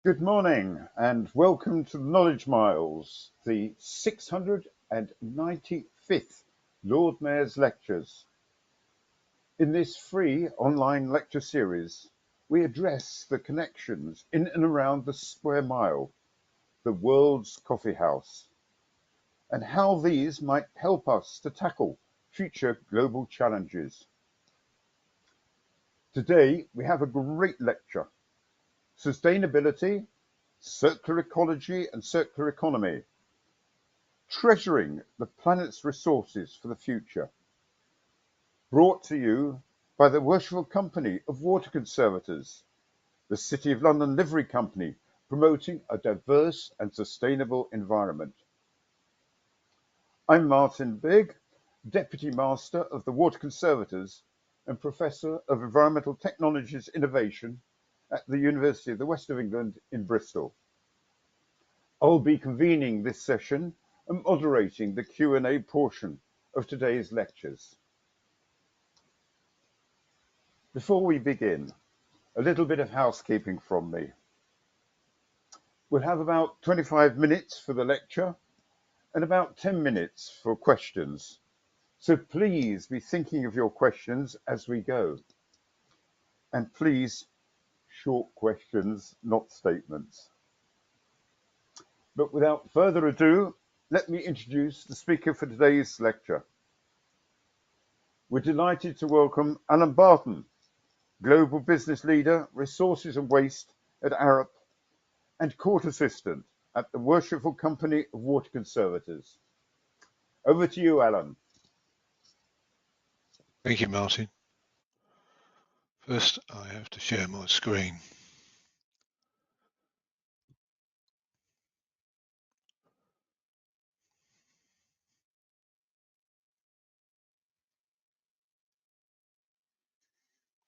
Good morning and welcome to the Knowledge Miles, the 695th Lord Mayor's Lectures. In this free online lecture series, we address the connections in and around the Square Mile, the world's coffee house, and how these might help us to tackle future global challenges. Today, we have a great lecture: Sustainability, Circular Ecology and Circular Economy, treasuring the planet's resources for the future. Brought to you by the Worshipful Company of Water Conservators, the City of London Livery Company, promoting a diverse and sustainable environment. I'm Martin Bigg, Deputy Master of the Water Conservators and Professor of Environmental Technologies Innovation at the University of the West of England in Bristol. I'll be convening this session and moderating the Q&A portion of today's lectures. Before we begin, a little bit of housekeeping from me. We'll have about 25 minutes for the lecture and about 10 minutes for questions. So please be thinking of your questions as we go. And please, short questions, not statements. But without further ado, let me introduce the speaker for today's lecture. We're delighted to welcome Alan Barton, Global Business Leader, Resources and Waste at Arup, and Court Assistant at the Worshipful Company of Water Conservators. Over to you, Alan. Thank you, Martin. First, I have to share my screen.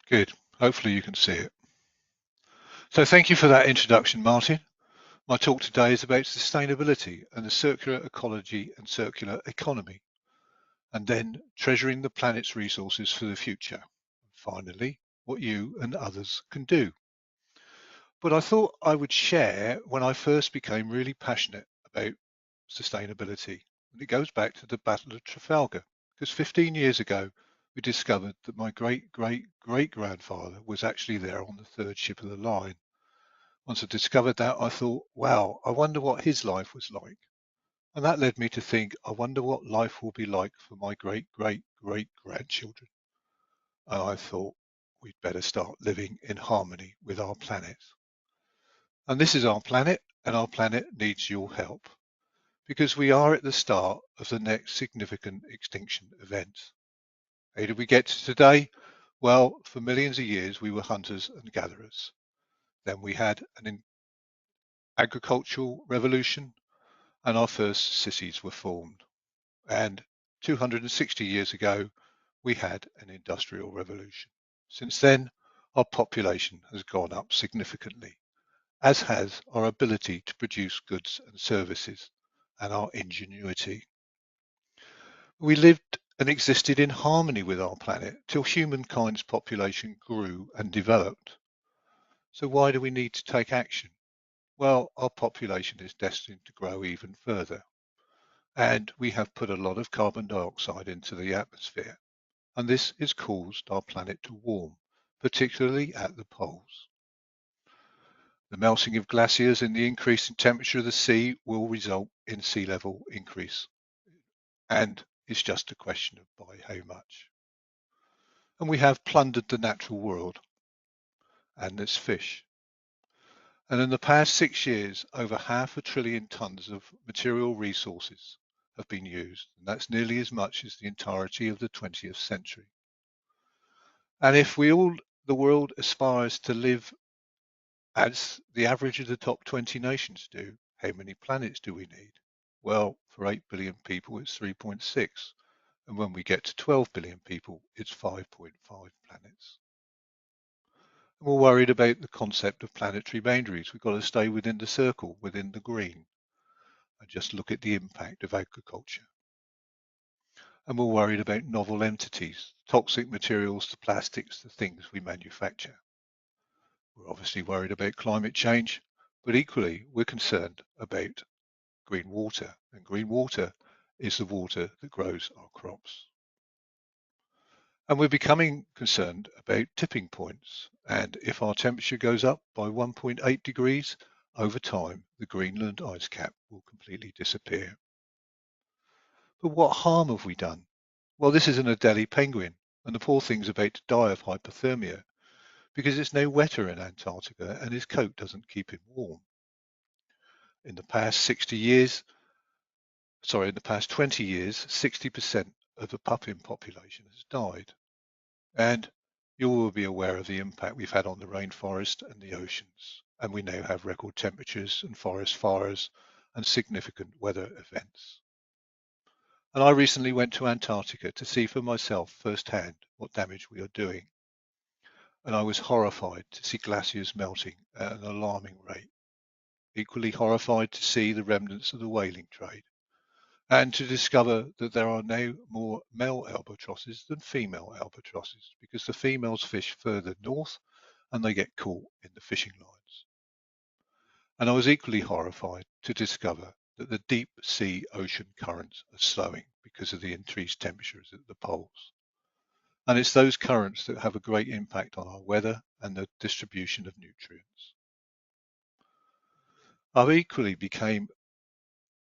Good. Hopefully you can see it. So thank you for that introduction, Martin. My talk today is about sustainability and the circular ecology and circular economy, and then treasuring the planet's resources for the future. Finally, what you and others can do. But I thought I would share when I first became really passionate about sustainability. And it goes back to the Battle of Trafalgar, because 15 years ago, we discovered that my great-great-great-grandfather was actually there on the third ship of the line. Once I discovered that, I thought, wow, I wonder what his life was like. And that led me to think, I wonder what life will be like for my great-great-great-grandchildren. And I thought, we'd better start living in harmony with our planet. And this is our planet, and our planet needs your help, because we are at the start of the next significant extinction event. How did we get to today? Well, for millions of years, we were hunters and gatherers. Then we had an agricultural revolution, and our first cities were formed. And 260 years ago, we had an industrial revolution. Since then, our population has gone up significantly, as has our ability to produce goods and services and our ingenuity. We lived and existed in harmony with our planet till humankind's population grew and developed. So why do we need to take action? Well, our population is destined to grow even further, and we have put a lot of carbon dioxide into the atmosphere, and this has caused our planet to warm, particularly at the poles. The melting of glaciers and the increase in temperature of the sea will result in sea level increase, and it's just a question of by how much. And we have plundered the natural world and its fish. And in the past 6 years, over 500 billion tons of material resources have been used, and that's nearly as much as the entirety of the 20th century. And if the world aspires to live as the average of the top 20 nations do, how many planets do we need? Well, for 8 billion people, it's 3.6. And when we get to 12 billion people, it's 5.5 planets. And we're worried about the concept of planetary boundaries. We've got to stay within the circle, within the green, and just look at the impact of agriculture. And we're worried about novel entities, toxic materials, the plastics, the things we manufacture. We're obviously worried about climate change, But equally, we're concerned about green water, and green water is the water that grows our crops. And we're becoming concerned about tipping points. And if our temperature goes up by 1.8 degrees, over time, the Greenland ice cap will completely disappear. But what harm have we done? Well, this is an Adelie penguin, and the poor thing's about to die of hypothermia because it's no wetter in Antarctica and his coat doesn't keep him warm. In the past 20 years, 60% of the puffin population has died. And you will be aware of the impact we've had on the rainforest and the oceans. And we now have record temperatures and forest fires and significant weather events. And I recently went to Antarctica to see for myself firsthand what damage we are doing. And I was horrified to see glaciers melting at an alarming rate. Equally horrified to see the remnants of the whaling trade, and to discover that there are now more male albatrosses than female albatrosses because the females fish further north and they get caught in the fishing lines. And I was equally horrified to discover that the deep sea ocean currents are slowing because of the increased temperatures at the poles. And it's those currents that have a great impact on our weather and the distribution of nutrients. I equally became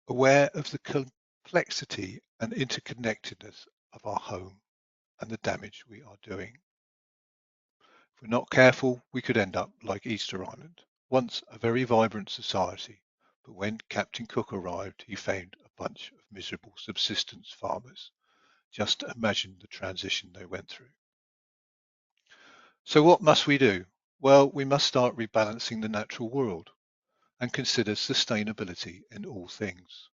aware of the complexity and interconnectedness of our home and the damage we are doing. If we're not careful, we could end up like Easter Island, once a very vibrant society, but when Captain Cook arrived, he found a bunch of miserable subsistence farmers. Just imagine the transition they went through. So what must we do? Well, we must start rebalancing the natural world and consider sustainability in all things.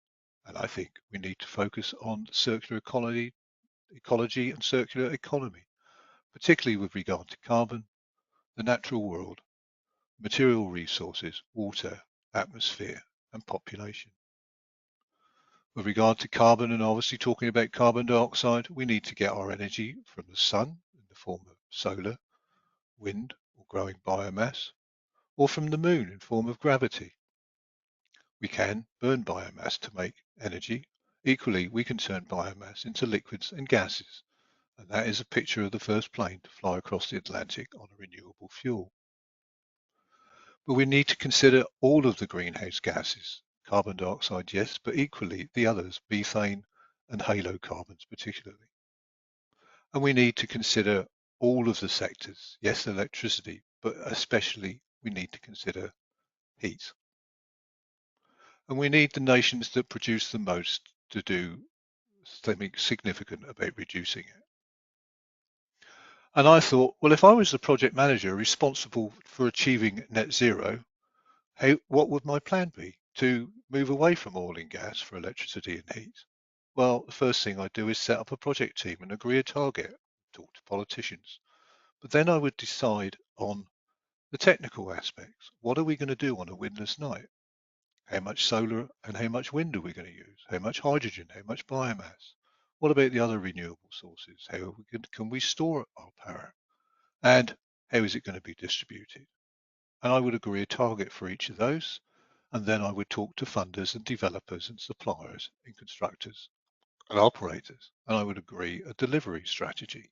And I think we need to focus on circular ecology and circular economy, particularly with regard to carbon, the natural world, material resources, water, atmosphere, and population. With regard to carbon, and obviously talking about carbon dioxide, we need to get our energy from the sun in the form of solar, wind, or growing biomass, or from the moon in form of gravity. We can burn biomass to make energy. Equally, we can turn biomass into liquids and gases, and that is a picture of the first plane to fly across the Atlantic on a renewable fuel. But we need to consider all of the greenhouse gases, carbon dioxide, yes, but equally the others, methane and halocarbons particularly. And we need to consider all of the sectors, yes, electricity, but especially we need to consider heat. And we need the nations that produce the most to do something significant about reducing it. And I thought, well, if I was the project manager responsible for achieving net zero, what would my plan be to move away from oil and gas for electricity and heat? Well, the first thing I'd do is set up a project team and agree a target, talk to politicians. But then I would decide on the technical aspects. What are we going to do on a windless night? How much solar and how much wind are we going to use? How much hydrogen? How much biomass? What about the other renewable sources? How can we store our power? And how is it going to be distributed? And I would agree a target for each of those. And then I would talk to funders and developers and suppliers and constructors and operators. And I would agree a delivery strategy.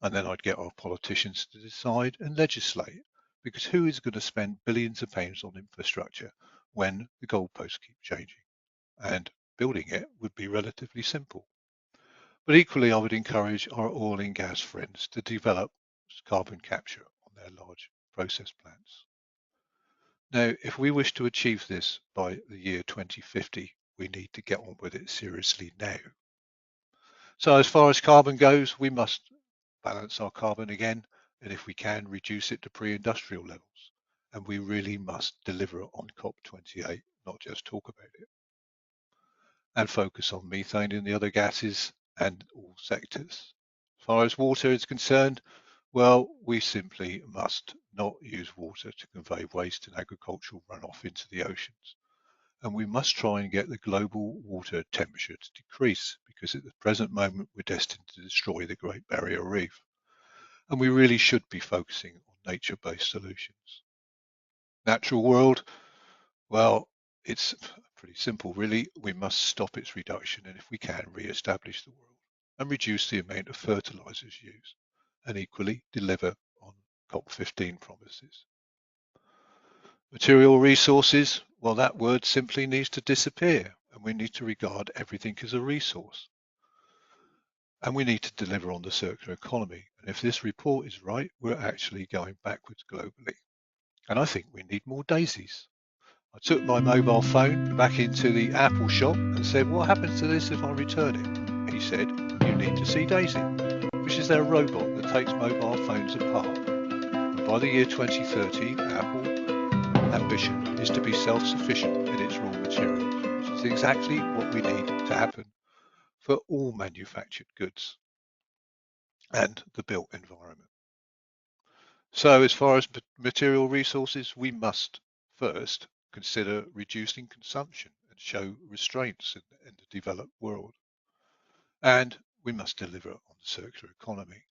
And then I'd get our politicians to decide and legislate. Because who is going to spend billions of pounds on infrastructure when the goalposts keep changing? And building it would be relatively simple. But equally, I would encourage our oil and gas friends to develop carbon capture on their large process plants. Now, if we wish to achieve this by the year 2050, we need to get on with it seriously now. So as far as carbon goes, we must balance our carbon again, and if we can, reduce it to pre-industrial levels. And we really must deliver on COP28, not just talk about it. And focus on methane and the other gases and all sectors. As far as water is concerned, well, we simply must not use water to convey waste and agricultural runoff into the oceans. And we must try and get the global water temperature to decrease because at the present moment we're destined to destroy the Great Barrier Reef. And we really should be focusing on nature-based solutions. Natural world, Well, it's pretty simple, really. We must stop its reduction and, if we can, re-establish the world and reduce the amount of fertilizers used, and equally deliver on COP15 promises. Material resources, well, that word simply needs to disappear, and we need to regard everything as a resource. And we need to deliver on the circular economy. And if this report is right, we're actually going backwards globally. And I think we need more daisies. I took my mobile phone back into the Apple shop and said, what happens to this if I return it? He said, you need to see Daisy, which is their robot that takes mobile phones apart. And by the year 2030, Apple ambition is to be self-sufficient in its raw materials, which is exactly what we need to happen for all manufactured goods and the built environment. So as far as material resources, we must first consider reducing consumption and show restraints in the developed world. And we must deliver on the circular economy.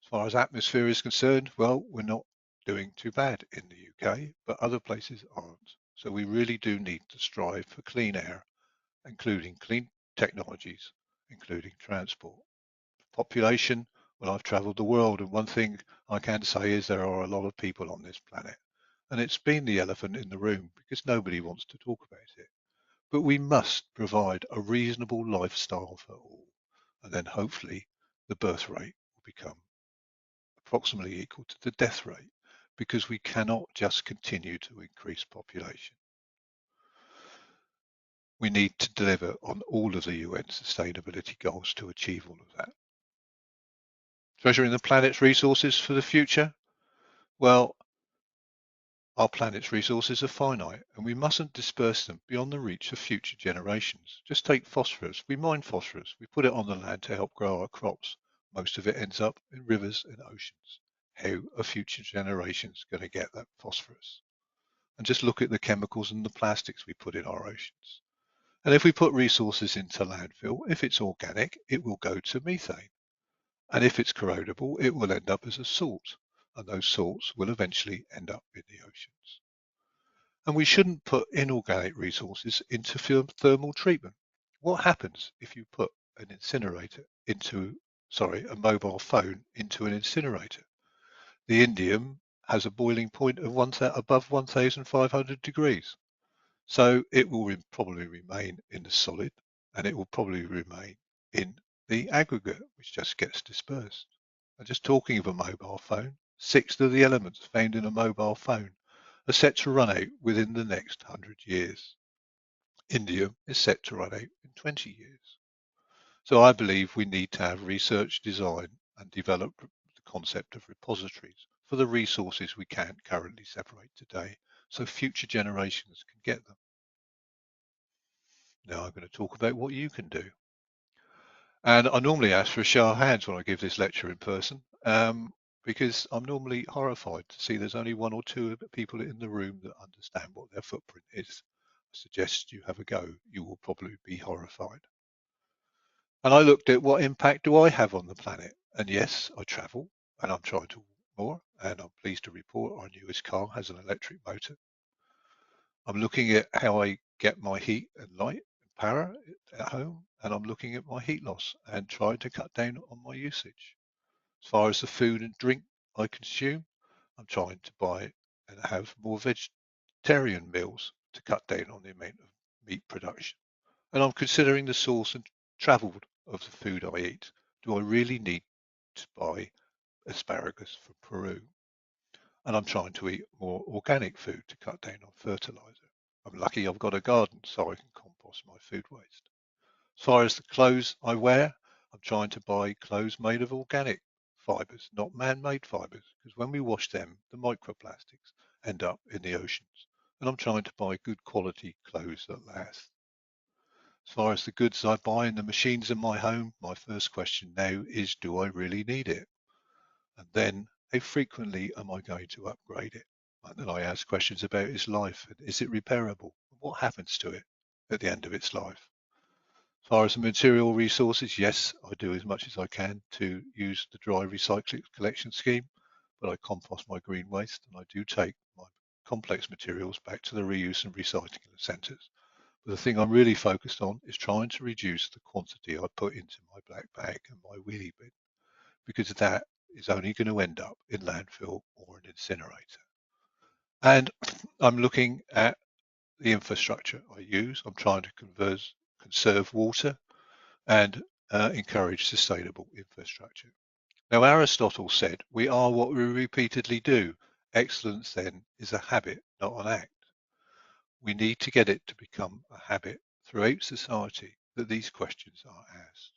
As far as atmosphere is concerned, well, we're not doing too bad in the UK, but other places aren't. So we really do need to strive for clean air, including clean technologies, including transport. Population, well, I've traveled the world, and one thing I can say is there are a lot of people on this planet. And it's been the elephant in the room because nobody wants to talk about it. But we must provide a reasonable lifestyle for all. And then hopefully the birth rate will become approximately equal to the death rate, because we cannot just continue to increase population. We need to deliver on all of the UN sustainability goals to achieve all of that. Treasuring the planet's resources for the future? Well, our planet's resources are finite, and we mustn't disperse them beyond the reach of future generations. Just take phosphorus. We mine phosphorus. We put it on the land to help grow our crops. Most of it ends up in rivers and oceans. How are future generations going to get that phosphorus? And just look at the chemicals and the plastics we put in our oceans. And if we put resources into landfill, if it's organic, it will go to methane. And if it's corrodable, it will end up as a salt. And those salts will eventually end up in the oceans. And we shouldn't put inorganic resources into thermal treatment. What happens if you put an incinerator into, a mobile phone into an incinerator? The indium has a boiling point of above 1,500 degrees. So it will probably remain in the solid, and it will probably remain in the aggregate, which just gets dispersed. And just talking of a mobile phone, 6 of the elements found in a mobile phone are set to run out within the next 100 years. Indium is set to run out in 20 years. So I believe we need to have research, design, and develop the concept of repositories for the resources we can't currently separate today, so future generations can get them. Now I'm going to talk about what you can do. And I normally ask for a show of hands when I give this lecture in person, because I'm normally horrified to see there's only 1 or 2 people in the room that understand what their footprint is. I suggest you have a go. You will probably be horrified. And I looked at what impact do I have on the planet? And yes, I travel and I'm trying to walk more, and I'm pleased to report our newest car has an electric motor. I'm looking at how I get my heat and light and power at home, and I'm looking at my heat loss and trying to cut down on my usage. As far as the food and drink I consume, I'm trying to buy and have more vegetarian meals to cut down on the amount of meat production. And I'm considering the source and travel of the food I eat. Do I really need to buy asparagus from Peru? And I'm trying to eat more organic food to cut down on fertilizer. I'm lucky I've got a garden so I can compost my food waste. As far as the clothes I wear, I'm trying to buy clothes made of organic fibers, not man-made fibers, because when we wash them, the microplastics end up in the oceans. And I'm trying to buy good quality clothes that last. As far as the goods I buy and the machines in my home, my first question now is, do I really need it? And then, how frequently am I going to upgrade it? And then I ask questions about its life. Is it repairable? What happens to it at the end of its life? As far as the material resources, yes, I do as much as I can to use the dry recycling collection scheme, but I compost my green waste and I do take my complex materials back to the reuse and recycling centres. But the thing I'm really focused on is trying to reduce the quantity I put into my black bag and my wheelie bin, because that is only going to end up in landfill or an incinerator. And I'm looking at the infrastructure I use. I'm trying to conserve water and encourage sustainable infrastructure. Now, Aristotle said, we are what we repeatedly do. Excellence then is a habit, not an act. We need to get it to become a habit throughout society that these questions are asked.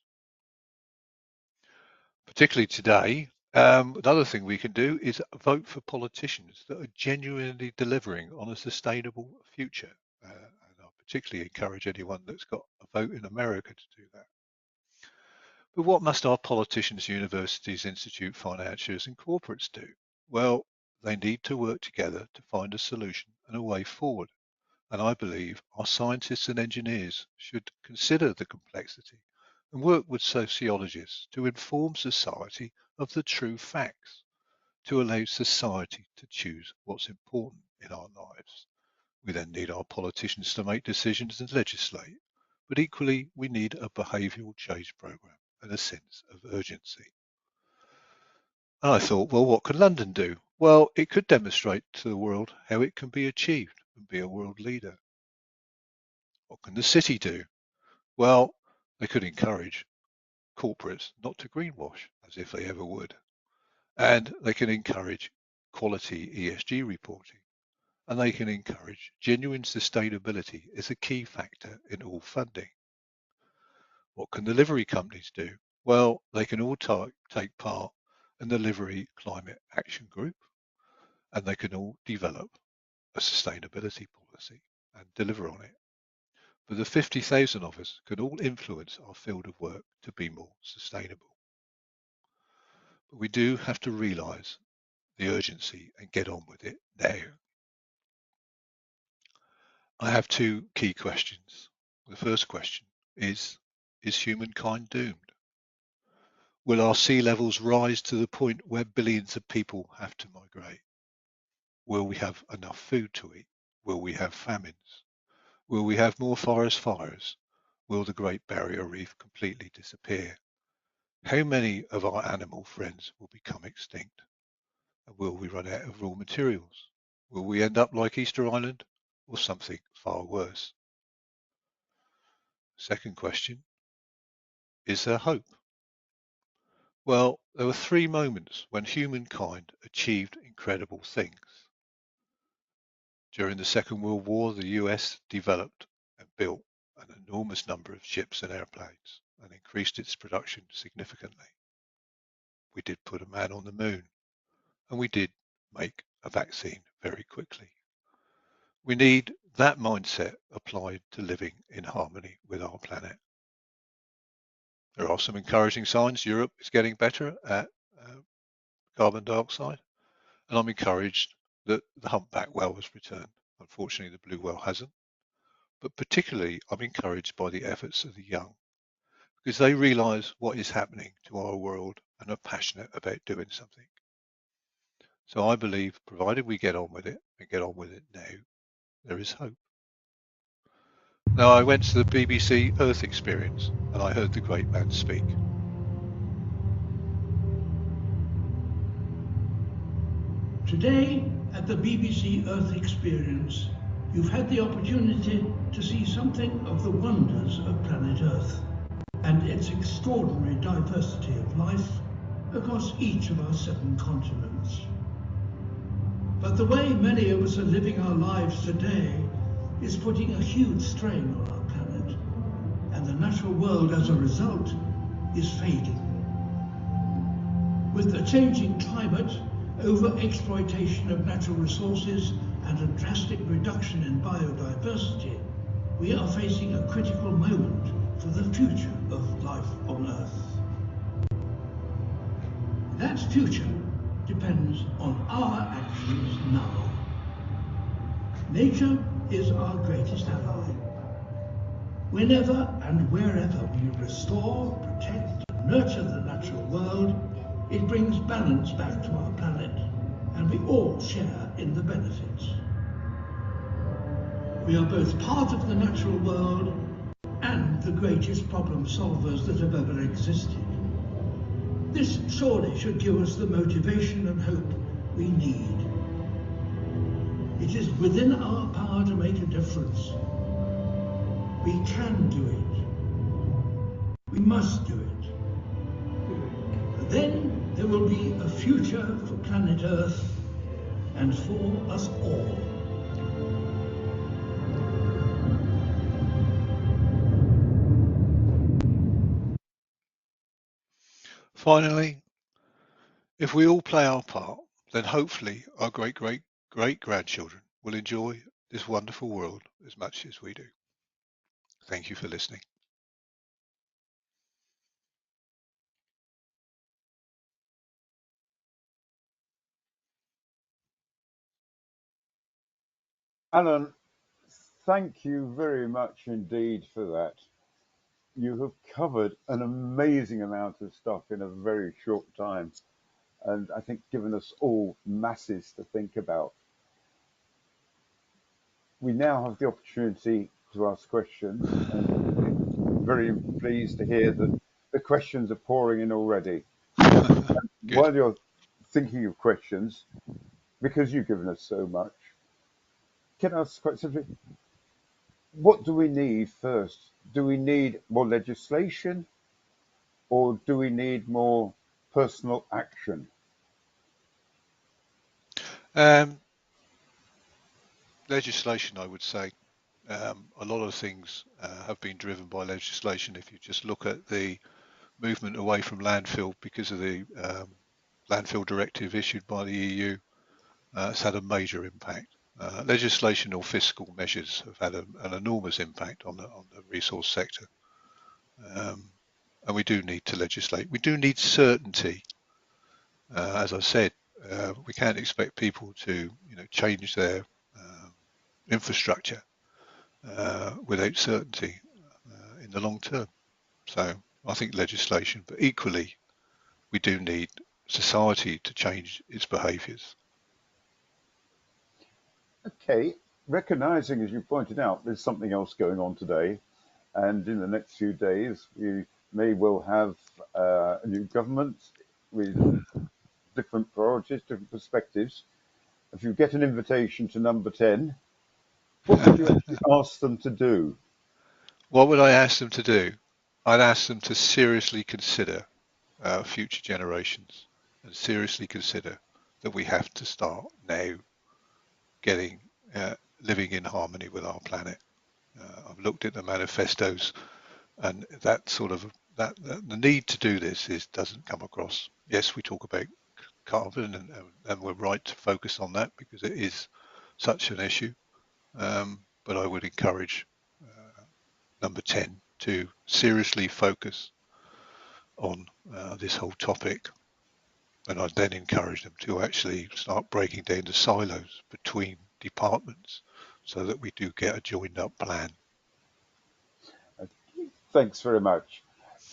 Particularly today, another thing we can do is vote for politicians that are genuinely delivering on a sustainable future. And I particularly encourage anyone that's got a vote in America to do that. But what must our politicians, universities, institute financiers and corporates do? Well, they need to work together to find a solution and a way forward. And I believe our scientists and engineers should consider the complexity and work with sociologists to inform society of the true facts, to allow society to choose what's important in our lives. We then need our politicians to make decisions and legislate, but equally we need a behavioural change programme and a sense of urgency. And I thought, well, what can London do? Well, it could demonstrate to the world how it can be achieved and be a world leader. What can the city do? Well, they could encourage corporates not to greenwash, as if they ever would. And they can encourage quality ESG reporting. And they can encourage genuine sustainability as a key factor in all funding. What can the livery companies do? Well, they can all take part in the Livery Climate Action Group, and they can all develop a sustainability policy and deliver on it. But the 50,000 of us can all influence our field of work to be more sustainable. But we do have to realise the urgency and get on with it now. I have two key questions. The first question is humankind doomed? Will our sea levels rise to the point where billions of people have to migrate? Will we have enough food to eat? Will we have famines? Will we have more forest fires? Will the Great Barrier Reef completely disappear? How many of our animal friends will become extinct? And will we run out of raw materials? Will we end up like Easter Island or something far worse? Second question, is there hope? Well, there were 3 moments when humankind achieved incredible things. During the Second World War, the US developed and built an enormous number of ships and airplanes and increased its production significantly. We did put a man on the moon, and we did make a vaccine very quickly. We need that mindset applied to living in harmony with our planet. There are some encouraging signs. Europe is getting better at carbon dioxide, and I'm encouraged that the humpback whale has returned. Unfortunately, the blue whale hasn't. But particularly, I'm encouraged by the efforts of the young, because they realise what is happening to our world and are passionate about doing something. So I believe, provided we get on with it and get on with it now, there is hope. Now, I went to the BBC Earth Experience and I heard the great man speak. Today, at the BBC Earth Experience, you've had the opportunity to see something of the wonders of planet Earth and its extraordinary diversity of life across each of our 7 continents. But the way many of us are living our lives today is putting a huge strain on our planet, and the natural world as a result is fading. With the changing climate, over-exploitation of natural resources and a drastic reduction in biodiversity, we are facing a critical moment for the future of life on Earth. That future depends on our actions now. Nature is our greatest ally. Whenever and wherever we restore, protect, and nurture the natural world, it brings balance back to our planet, and we all share in the benefits. We are both part of the natural world and the greatest problem solvers that have ever existed. This surely should give us the motivation and hope we need. It is within our power to make a difference. We can do it. We must do it. Then there will be a future for planet Earth and for us all. Finally, if we all play our part, then hopefully our great-grandchildren will enjoy this wonderful world as much as we do. Thank you for listening. Alan, thank you very much indeed for that. You have covered an amazing amount of stuff in a very short time, and I think given us all masses to think about. We now have the opportunity to ask questions, and I'm very pleased to hear that the questions are pouring in already. While you're thinking of questions, because you've given us so much, can I ask quite simply, what do we need first? Do we need more legislation, or do we need more personal action? Legislation, I would say. A lot of things have been driven by legislation. If you just look at the movement away from landfill because of the landfill directive issued by the EU, it's had a major impact. Legislation or fiscal measures have had an enormous impact on the resource sector. And we do need to legislate. We do need certainty. As I said, we can't expect people to, change their infrastructure without certainty in the long term. So I think legislation, but equally, we do need society to change its behaviours. Okay, recognizing, as you pointed out, there's something else going on today, and in the next few days, we may well have a new government with different priorities, different perspectives. If you get an invitation to number 10, what would you actually ask them to do? What would I ask them to do? I'd ask them to seriously consider future generations and seriously consider that we have to start now getting living in harmony with our planet. I've looked at the manifestos, and that sort of the need to do this doesn't come across. Yes, we talk about carbon, and we're right to focus on that because it is such an issue. But I would encourage number 10 to seriously focus on this whole topic, and I'd then encourage them to actually start breaking down the silos between departments so that we do get a joined up plan. Thanks very much.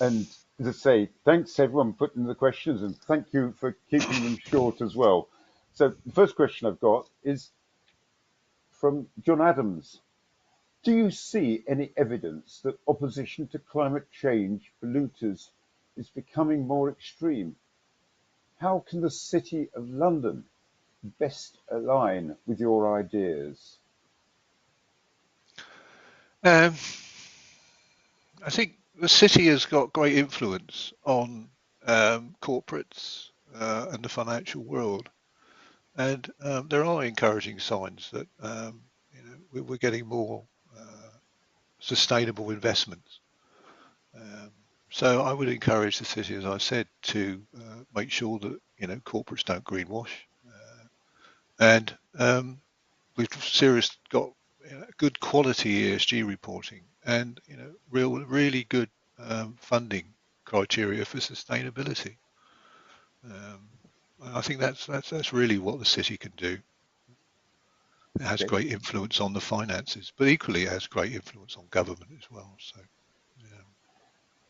And as I say, thanks to everyone putting the questions, and thank you for keeping them short as well. So the first question I've got is from John Adams. Do you see any evidence that opposition to climate change polluters is becoming more extreme? How can the City of London best align with your ideas? I think the city has got great influence on corporates and the financial world, and there are encouraging signs that we're getting more sustainable investments. So I would encourage the city, as I said, to make sure that corporates don't greenwash, and we've got good quality ESG reporting and really good funding criteria for sustainability. I think that's really what the city can do. It has Okay. great influence on the finances, but equally it has great influence on government as well. So,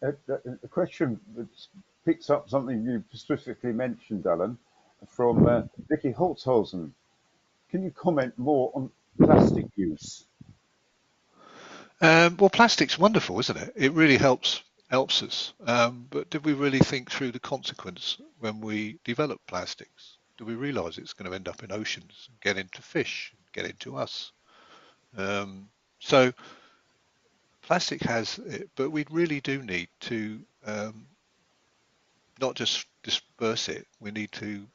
A question that picks up something you specifically mentioned, Alan, from Vicky Holtzhausen. Can you comment more on plastic use? Well, plastic's wonderful, isn't it? It really helps us. But did we really think through the consequence when we develop plastics? Do we realise it's going to end up in oceans and get into fish, and get into us? Um, so plastic has it, but we really do need to not just disperse it. We need to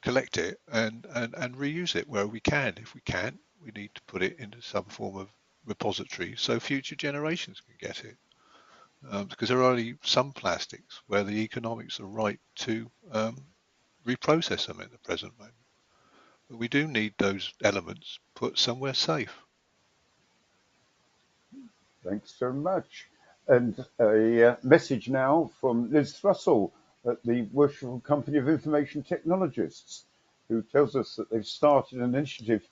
collect it and reuse it where we can. If we can't, we need to put it into some form of repository so future generations can get it. Because there are only some plastics where the economics are right to reprocess them at the present moment. But we do need those elements put somewhere safe. Thanks so much. And a message now from Liz Russell at the Worshipful Company of Information Technologists, who tells us that they've started an initiative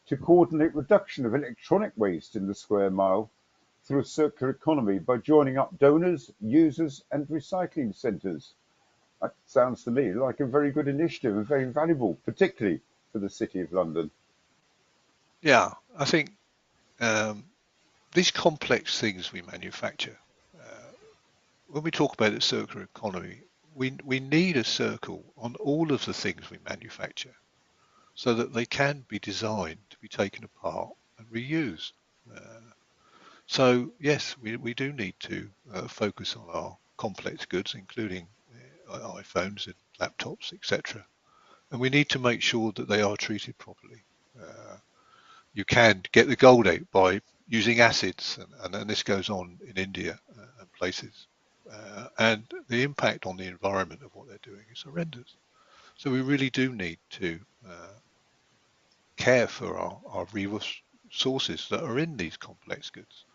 to coordinate reduction of electronic waste in the square mile through a circular economy by joining up donors, users, and recycling centres. That sounds to me like a very good initiative and very valuable, particularly for the City of London. Yeah, I think these complex things we manufacture, when we talk about the circular economy, we need a circle on all of the things we manufacture so that they can be designed to be taken apart and reused. Uh, so yes, we do need to focus on our complex goods, including iPhones and laptops, etc. And we need to make sure that they are treated properly. Uh, you can get the gold out by using acids, and this goes on in India and places. And the impact on the environment of what they're doing is horrendous. So we really do need to care for our resources that are in these complex goods.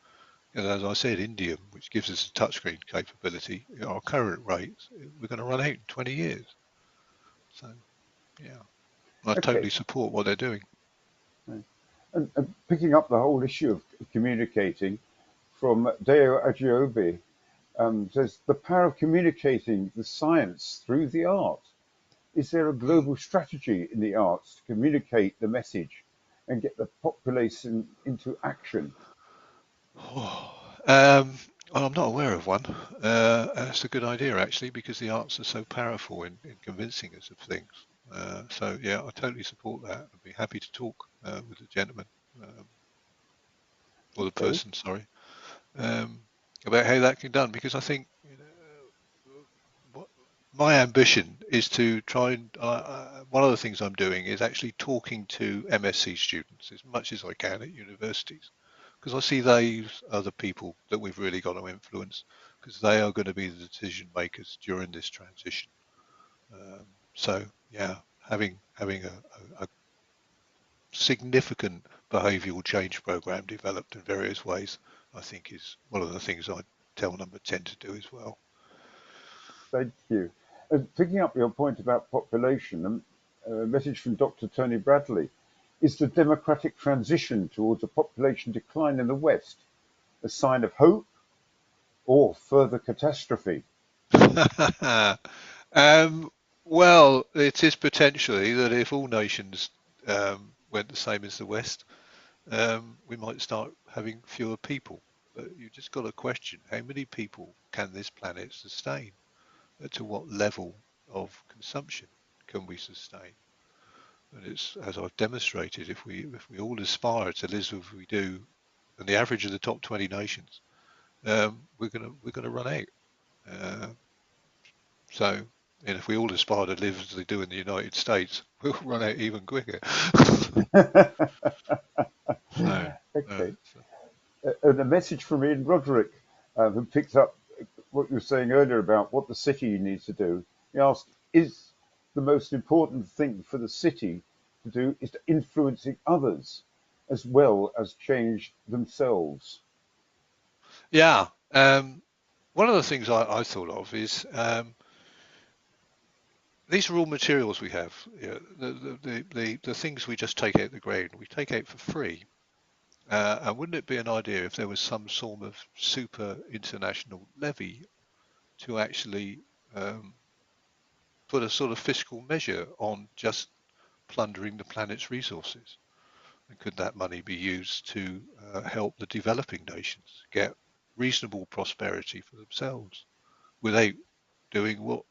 And as I said, indium, which gives us a touchscreen capability, at our current rates, we're going to run out in 20 years. So, yeah, I Okay. totally support what they're doing. And picking up the whole issue of communicating from Deo Agiobi, says the power of communicating the science through the art. Is there a Mm. global strategy in the arts to communicate the message and get the population into action? Well, I'm not aware of one. That's a good idea, actually, because the arts are so powerful in convincing us of things. So, yeah, I totally support that. I'd be happy to talk with the gentleman, or the Okay. person, sorry, about how that can be done, because I think my ambition is to try and one of the things I'm doing is actually talking to MSc students as much as I can at universities, because I see those are the people that we've really got to influence, because they are going to be the decision makers during this transition. So yeah, having a significant behavioural change program developed in various ways, I think is one of the things I tell number 10 to do as well. Thank you. Picking up your point about population, a message from Dr. Tony Bradley. Is the democratic transition towards a population decline in the West a sign of hope or further catastrophe? um, well, it is potentially that if all nations went the same as the West, we might start having fewer people. But you just got to question how many people can this planet sustain? To what level of consumption can we sustain? And it's, as I've demonstrated, if we all aspire to live as we do, and the average of the top 20 nations, we're gonna run out. Uh, So, and if we all aspire to live as they do in the United States, we'll run out even quicker. so, Okay. so, And a message from Ian Roderick, who picked up what you were saying earlier about what the city needs to do. He asked, is the most important thing for the city to do is to influencing others as well as change themselves? yeah. One of the things I thought of is these raw materials we have, the things we just take out the ground, we take out for free. And wouldn't it be an idea if there was some sort of super international levy to actually put a sort of fiscal measure on just plundering the planet's resources? And could that money be used to help the developing nations get reasonable prosperity for themselves without doing what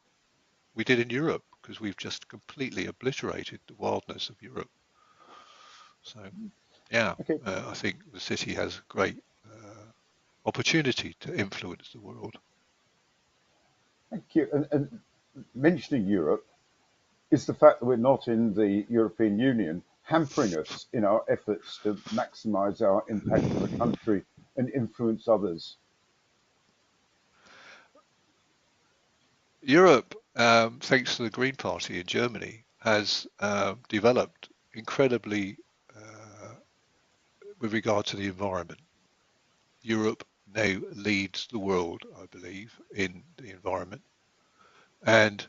we did in Europe, because we've just completely obliterated the wildness of Europe. So, yeah, Okay, I think the city has a great opportunity to influence the world. thank you. And mentioning Europe, is the fact that we're not in the European Union hampering us in our efforts to maximise our impact as a country and influence others? Europe, thanks to the Green Party in Germany, has developed incredibly with regard to the environment. Europe now leads the world, I believe, in the environment. And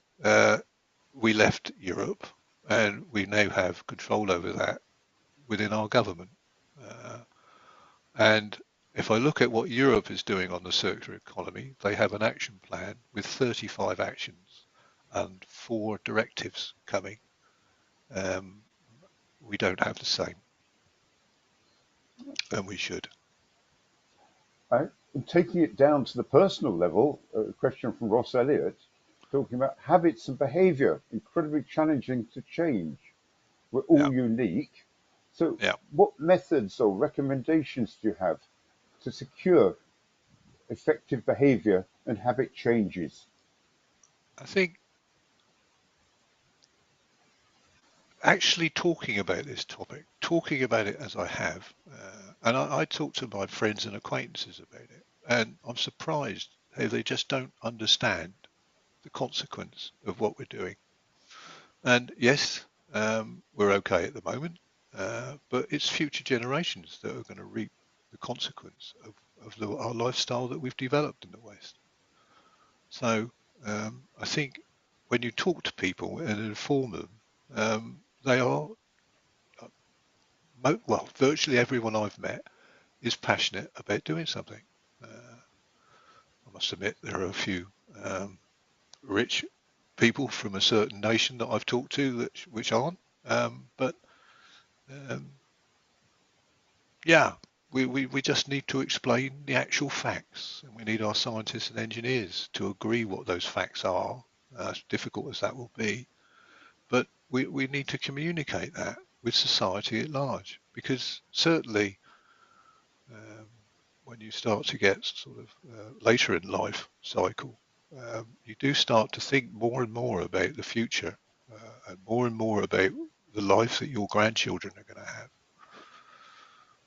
we left Europe, and we now have control over that within our government. And if I look at what Europe is doing on the circular economy, they have an action plan with 35 actions and 4 directives coming. We don't have the same, and we should. Right? And taking it down to the personal level, a question from Ross Elliott, talking about habits and behaviour, incredibly challenging to change. We're all unique. So what methods or recommendations do you have to secure effective behaviour and habit changes? I think actually talking about this topic, talking about it as I have, and I talk to my friends and acquaintances about it, and I'm surprised how they just don't understand the consequence of what we're doing. And yes, we're okay at the moment, but it's future generations that are going to reap the consequence of our lifestyle that we've developed in the West. So I think when you talk to people and inform them, they are, well, virtually everyone I've met is passionate about doing something. I must admit there are a few rich people from a certain nation that I've talked to which aren't. But yeah, we just need to explain the actual facts, and we need our scientists and engineers to agree what those facts are, as difficult as that will be. But we need to communicate that with society at large, because certainly when you start to get sort of later in life cycle, you do start to think more and more about the future and more about the life that your grandchildren are going to have.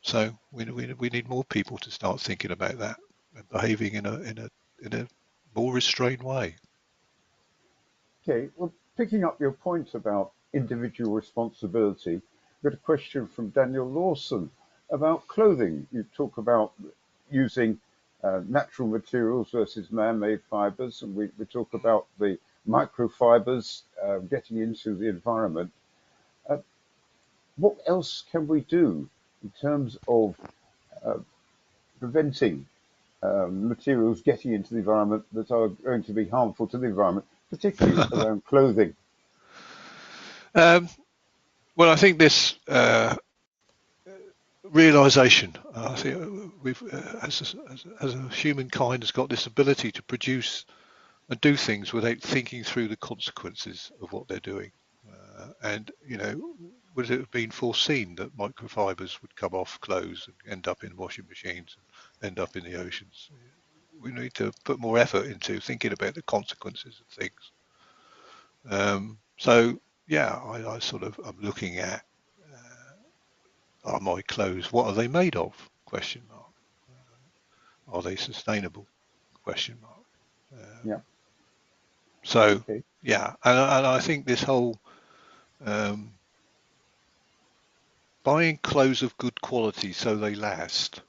So we need more people to start thinking about that and behaving in a more restrained way. Okay, well, picking up your point about individual responsibility, we've got a question from Daniel Lawson about clothing. You talk about using natural materials versus man-made fibres, and we talk about the microfibres getting into the environment. What else can we do in terms of preventing materials getting into the environment that are going to be harmful to the environment, particularly around clothing? Well, I think this realization, I think we've, as a humankind, has got this ability to produce and do things without thinking through the consequences of what they're doing. And, you know, would it have been foreseen that microfibers would come off clothes and end up in washing machines and end up in the oceans? We need to put more effort into thinking about the consequences of things. So, yeah, I sort of, I'm looking at, are my clothes, what are they made of? Question mark. Are they sustainable? Question mark. Yeah. So, okay. yeah, and I think this whole buying clothes of good quality so they last,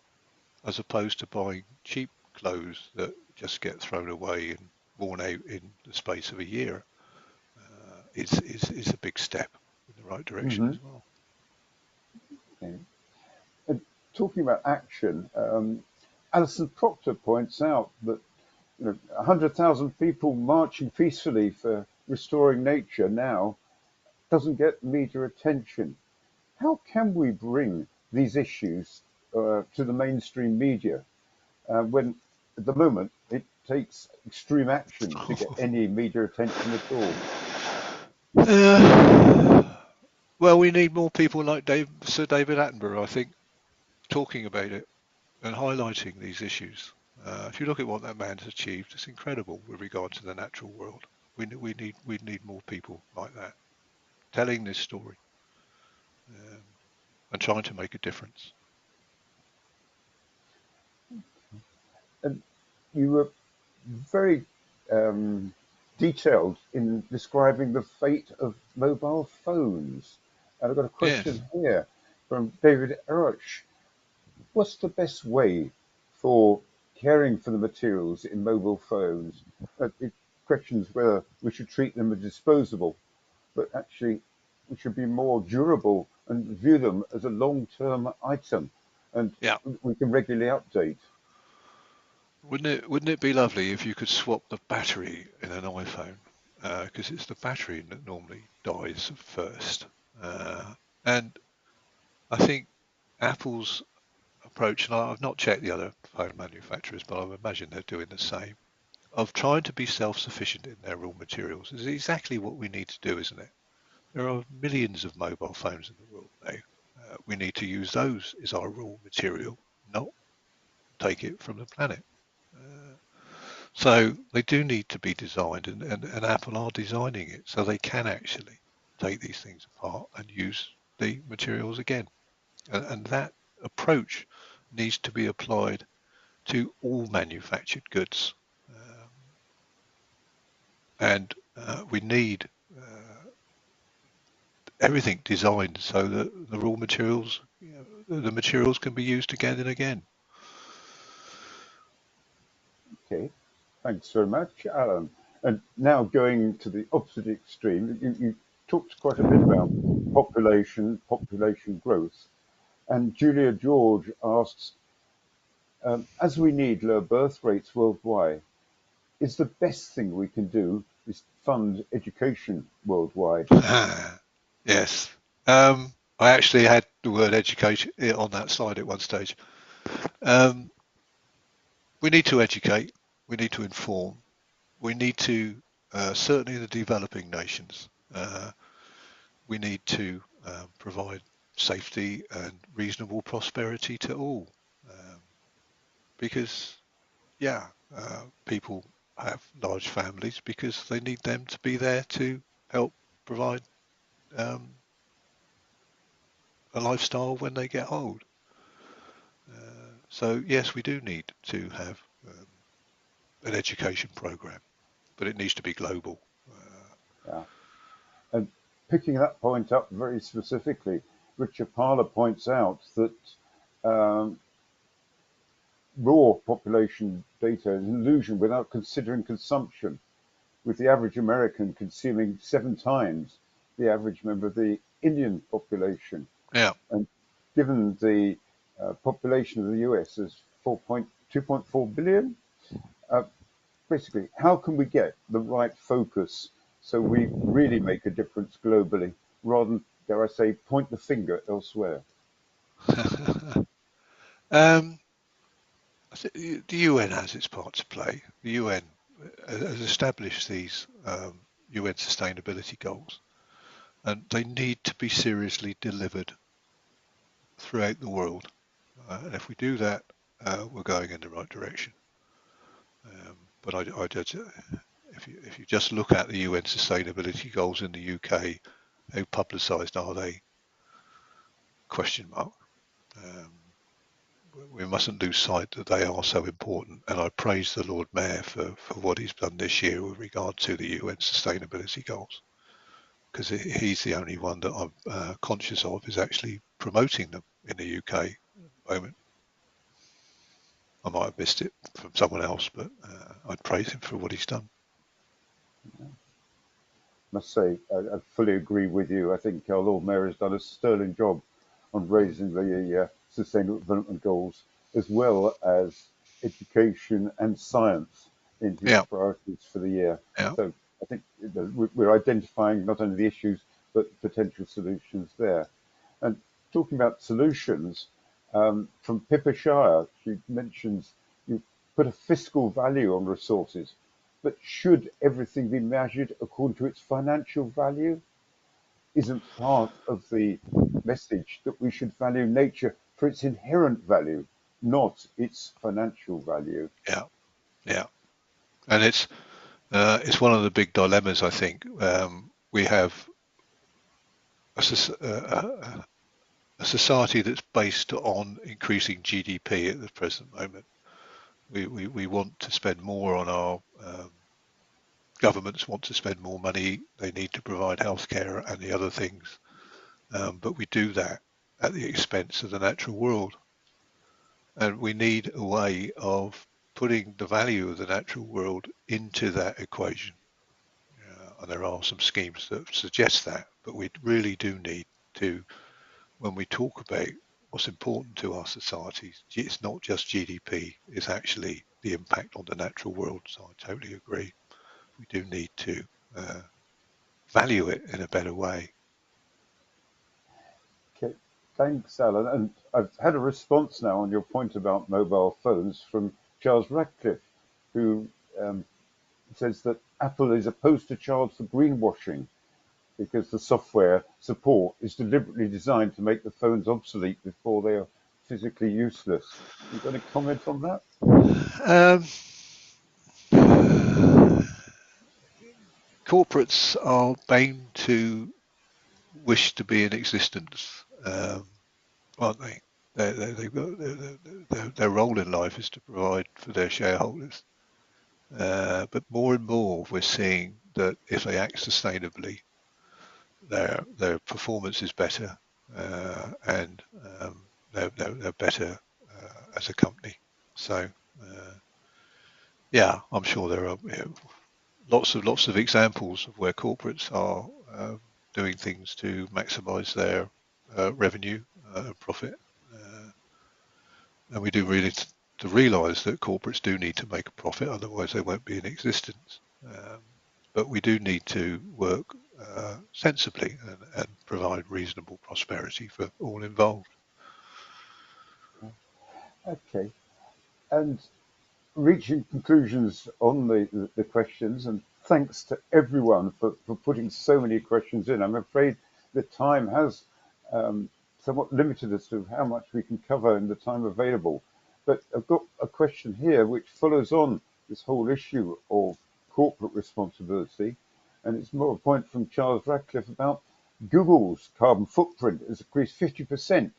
as opposed to buying cheap clothes that just get thrown away and worn out in the space of a year, is a big step in the right direction as well. Okay. And talking about action, Alison Proctor points out that 100,000 people marching peacefully for restoring nature now doesn't get media attention. how can we bring these issues to the mainstream media when at the moment it takes extreme action to get any media attention at all? Well, we need more people like Sir David Attenborough, I think, talking about it and highlighting these issues. If you look at what that man's achieved, it's incredible with regard to the natural world. We need more people like that telling this story um, and trying to make a difference. And you were very detailed in describing the fate of mobile phones. And I've got a Yes. question here from David Eroch. What's the best way for caring for the materials in mobile phones? It questions whether we should treat them as disposable, but actually we should be more durable and view them as a long-term item, and Yeah. we can regularly update. Wouldn't it be lovely if you could swap the battery in an iPhone? Because it's the battery that normally dies first. And I think Apple's approach, and I've not checked the other phone manufacturers, but I imagine they're doing the same, of trying to be self-sufficient in their raw materials is exactly what we need to do, isn't it? There are millions of mobile phones in the world now. We need to use those as our raw material, not take it from the planet. Uh, so they do need to be designed, and Apple are designing it so they can actually take these things apart and use the materials again. And that approach needs to be applied to all manufactured goods. Um, and we need everything designed so that the raw materials, the materials can be used again and again. Okay, thanks very much, Alan. And now going to the opposite extreme, you talked quite a bit about population growth. And Julia George asks, as we need lower birth rates worldwide, is the best thing we can do is fund education worldwide? Yes. I actually had the word education on that slide at one stage. Um, we need to educate, we need to inform, we need to, certainly in the developing nations, we need to provide safety and reasonable prosperity to all. Um, because, yeah, people have large families because they need them to be there to help provide um, a lifestyle when they get old. So yes, we do need to have an education program, but it needs to be global. Yeah. And picking that point up very specifically, Richard Parler points out that um, raw population data is an illusion without considering consumption, with the average American consuming 7 times the average member of the Indian population. Yeah. And given the population of the US is 2.4 billion, uh, basically, how can we get the right focus so we really make a difference globally rather than, dare I say, point the finger elsewhere? um, the UN has its part to play. The UN has established these UN sustainability goals, and they need to be seriously delivered throughout the world. And if we do that, we're going in the right direction. But if you just look at the UN sustainability goals in the UK, how publicised are they? Question mark. Um, we mustn't lose sight that they are so important. And I praise the Lord Mayor for what he's done this year with regard to the UN sustainability goals, because he's the only one that I'm conscious of is actually promoting them in the UK at the moment. I might have missed it from someone else, but I'd praise him for what he's done. Must say, I fully agree with you. I think our Lord Mayor has done a sterling job on raising the Sustainable Development Goals, as well as education and science in his Yeah, priorities for the year. yeah. So I think we're identifying not only the issues, but potential solutions there. And talking about solutions, from Pippa Shire, she mentions you put a fiscal value on resources, but should everything be measured according to its financial value? Isn't part of the message that we should value nature for its inherent value, not its financial value? Yeah, yeah, and it's one of the big dilemmas. I think we have a, a society that's based on increasing GDP at the present moment. We want to spend more on our governments want to spend more money. They need to provide healthcare and the other things, but we do that at the expense of the natural world. And we need a way of putting the value of the natural world into that equation. And there are some schemes that suggest that, but we really do need to, when we talk about what's important to our societies, it's not just GDP, it's actually the impact on the natural world. So I totally agree. We do need to value it in a better way. Okay, thanks, Alan. And I've had a response now on your point about mobile phones from Charles Radcliffe, who says that Apple is a poster child for greenwashing because the software support is deliberately designed to make the phones obsolete before they are physically useless. You got any comment on that? Um, corporates are bound to wish to be in existence, aren't they? Their role in life is to provide for their shareholders. But more and more, we're seeing that if they act sustainably, their performance is better, and they're better as a company. So, yeah, I'm sure there are lots of examples of where corporates are doing things to maximise their revenue and profit. And we do really to realise that corporates do need to make a profit, otherwise they won't be in existence. But we do need to work sensibly and provide reasonable prosperity for all involved. Okay. And reaching conclusions on the questions, and thanks to everyone for putting so many questions in. I'm afraid the time has somewhat limited us to how much we can cover in the time available. But I've got a question here which follows on this whole issue of corporate responsibility, and it's more a point from Charles Radcliffe about Google's carbon footprint has increased 50%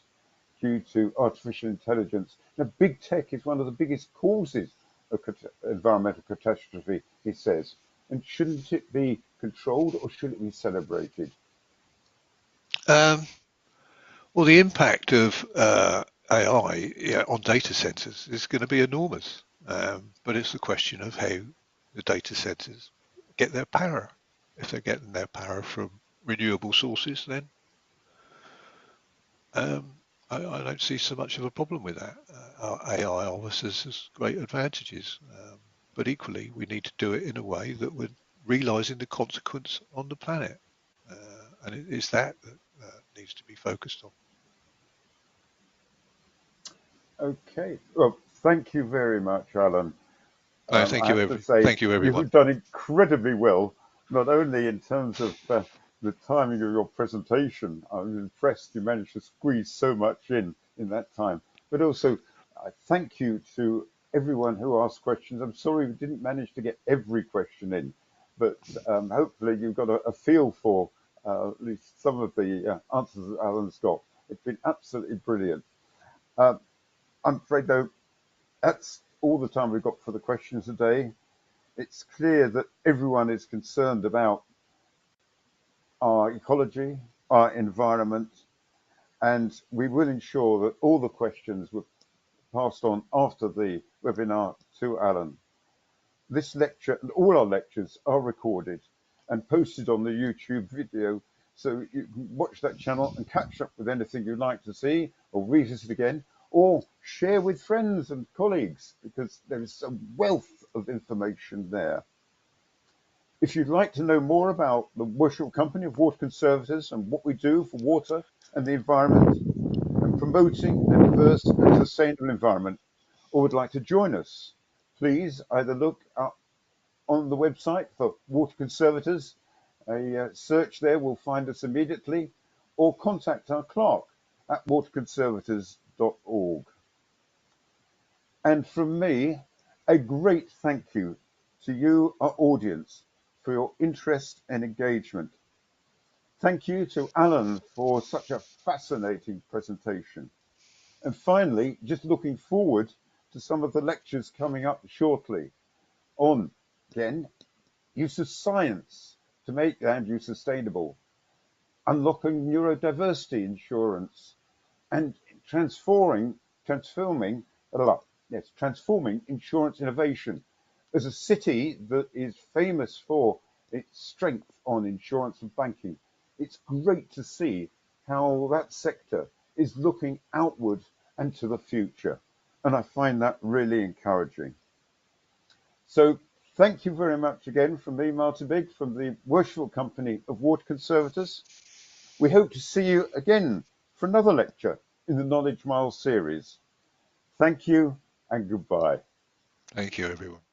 due to artificial intelligence. Now, big tech is one of the biggest causes of environmental catastrophe, he says. And shouldn't it be controlled or should it be celebrated? Um, well, the impact of AI on data centers is going to be enormous, but it's a question of how the data centers get their power. If they're getting their power from renewable sources, then I don't see so much of a problem with that. AI obviously has great advantages, but equally we need to do it in a way that we're realising the consequence on the planet, and it is that needs to be focused on. Okay. Well, thank you very much, Alan. No, I have to say, thank you everyone. you've done incredibly well, not only in terms of the timing of your presentation. I'm impressed you managed to squeeze so much in that time, but also I thank you to everyone who asked questions. I'm sorry we didn't manage to get every question in, but hopefully you've got a feel for at least some of the answers that Alan's got. It's been absolutely brilliant. I'm afraid, though, that's all the time we've got for the questions today. It's clear that everyone is concerned about our ecology, our environment, and we will ensure that all the questions were passed on after the webinar to Alan. This lecture and all our lectures are recorded and posted on the YouTube video, so you can watch that channel and catch up with anything you'd like to see or revisit again, or share with friends and colleagues, because there is a wealth of information there. If you'd like to know more about the Worship Company of Water Conservators and what we do for water and the environment, promoting a diverse and sustainable environment or would like to join us, please either look up on the website for Water Conservators. A search there will find us immediately, or contact our clerk at waterconservators.org. And from me, a great thank you to you, our audience, for your interest and engagement. Thank you to Alan for such a fascinating presentation. And finally, just looking forward to some of the lectures coming up shortly on, again, use of science to make land use sustainable, unlocking neurodiversity insurance, and transforming, transforming insurance innovation as a city that is famous for its strength on insurance and banking. It's great to see how that sector is looking outward and to the future. And I find that really encouraging. So thank you very much again from me, Martin Bigg, from the Worshipful Company of Water Conservators. We hope to see you again for another lecture in the Knowledge Mile series. Thank you and goodbye. Thank you, everyone.